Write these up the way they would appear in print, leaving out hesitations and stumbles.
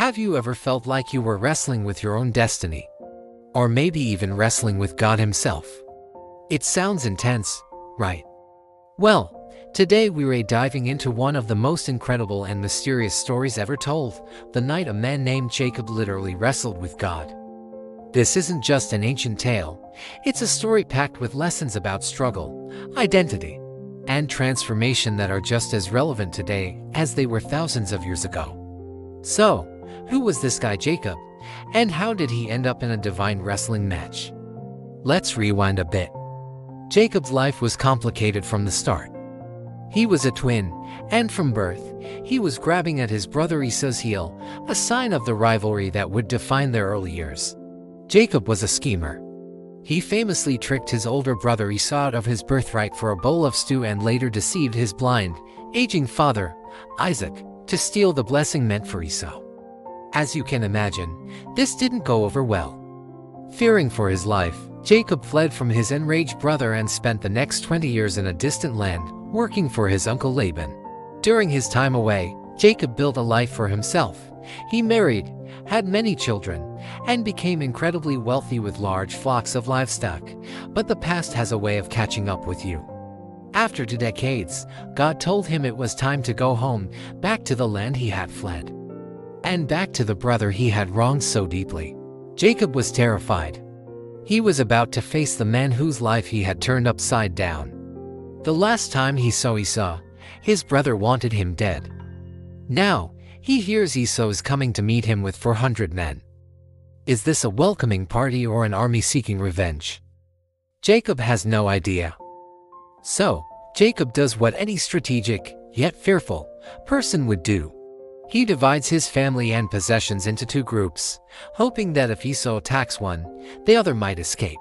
Have you ever felt like you were wrestling with your own destiny? Or maybe even wrestling with God Himself? It sounds intense, right? Well, today we're diving into one of the most incredible and mysterious stories ever told, the night a man named Jacob literally wrestled with God. This isn't just an ancient tale, it's a story packed with lessons about struggle, identity, and transformation that are just as relevant today as they were thousands of years ago. So, who was this guy Jacob, and how did he end up in a divine wrestling match? Let's rewind a bit. Jacob's life was complicated from the start. He was a twin, and from birth, he was grabbing at his brother Esau's heel, a sign of the rivalry that would define their early years. Jacob was a schemer. He famously tricked his older brother Esau out of his birthright for a bowl of stew and later deceived his blind, aging father, Isaac, to steal the blessing meant for Esau. As you can imagine, this didn't go over well. Fearing for his life, Jacob fled from his enraged brother and spent the next 20 years in a distant land, working for his uncle Laban. During his time away, Jacob built a life for himself. He married, had many children, and became incredibly wealthy with large flocks of livestock. But the past has a way of catching up with you. After 2 decades, God told him it was time to go home, back to the land he had fled, and back to the brother he had wronged so deeply. Jacob was terrified. He was about to face the man whose life he had turned upside down. The last time he saw Esau, his brother wanted him dead. Now, he hears Esau is coming to meet him with 400 men. Is this a welcoming party or an army seeking revenge? Jacob has no idea. So, Jacob does what any strategic, yet fearful, person would do. He divides his family and possessions into 2 groups, hoping that if Esau attacks one, the other might escape.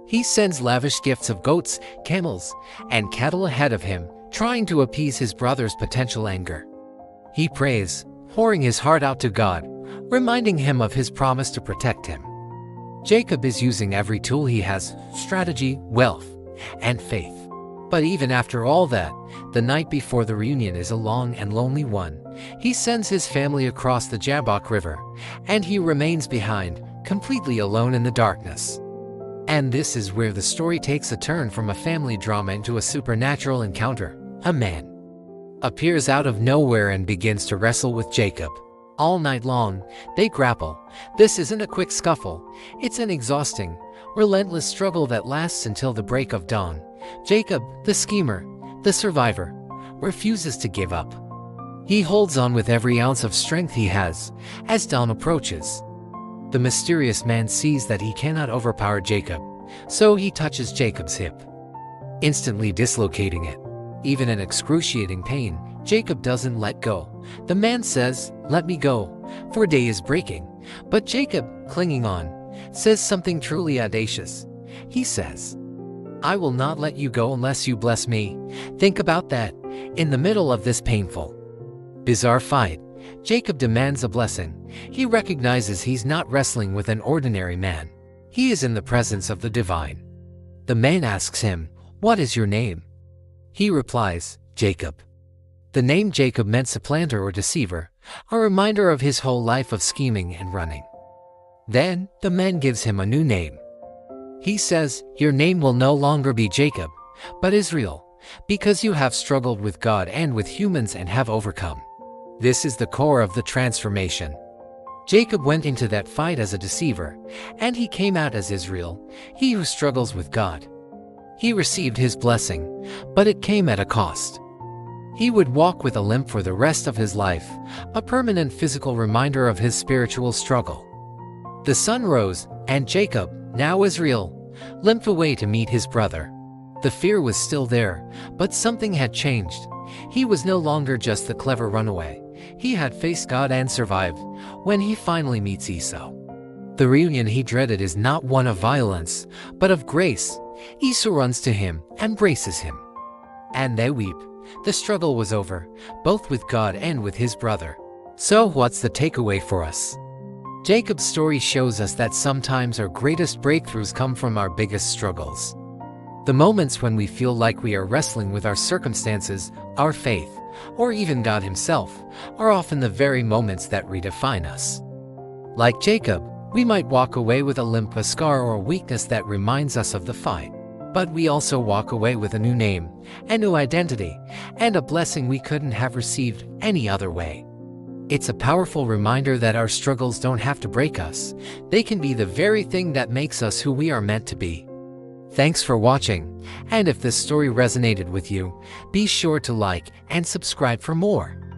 He sends lavish gifts of goats, camels, and cattle ahead of him, trying to appease his brother's potential anger. He prays, pouring his heart out to God, reminding him of his promise to protect him. Jacob is using every tool he has: strategy, wealth, and faith. But even after all that, the night before the reunion is a long and lonely one. He sends his family across the Jabbok River, and he remains behind, completely alone in the darkness. And this is where the story takes a turn from a family drama into a supernatural encounter. A man appears out of nowhere and begins to wrestle with Jacob. All night long, they grapple. This isn't a quick scuffle, it's an exhausting, relentless struggle that lasts until the break of dawn. Jacob, the schemer, the survivor, refuses to give up. He holds on with every ounce of strength he has. As dawn approaches, the mysterious man sees that he cannot overpower Jacob, so he touches Jacob's hip, instantly dislocating it. Even in excruciating pain, Jacob doesn't let go. The man says, "Let me go, for day is breaking." But Jacob, clinging on, says something truly audacious. He says, "I will not let you go unless you bless me." Think about that. In the middle of this painful, bizarre fight, Jacob demands a blessing. He recognizes he's not wrestling with an ordinary man. He is in the presence of the divine. The man asks him, "What is your name?" He replies, "Jacob." The name Jacob meant supplanter or deceiver, a reminder of his whole life of scheming and running. Then, the man gives him a new name. He says, "Your name will no longer be Jacob, but Israel, because you have struggled with God and with humans and have overcome." This is the core of the transformation. Jacob went into that fight as a deceiver, and he came out as Israel, he who struggles with God. He received his blessing, but it came at a cost. He would walk with a limp for the rest of his life, a permanent physical reminder of his spiritual struggle. The sun rose, and Jacob, now Israel, limped away to meet his brother. The fear was still there, but something had changed. He was no longer just the clever runaway. He had faced God and survived. When he finally meets Esau, the reunion he dreaded is not one of violence, but of grace. Esau runs to him, embraces him, and they weep. The struggle was over, both with God and with his brother. So what's the takeaway for us? Jacob's story shows us that sometimes our greatest breakthroughs come from our biggest struggles. The moments when we feel like we are wrestling with our circumstances, our faith, or even God Himself, are often the very moments that redefine us. Like Jacob, we might walk away with a limp, a scar, or a weakness that reminds us of the fight. But we also walk away with a new name, a new identity, and a blessing we couldn't have received any other way. It's a powerful reminder that our struggles don't have to break us. They can be the very thing that makes us who we are meant to be. Thanks for watching, and if this story resonated with you, be sure to like and subscribe for more.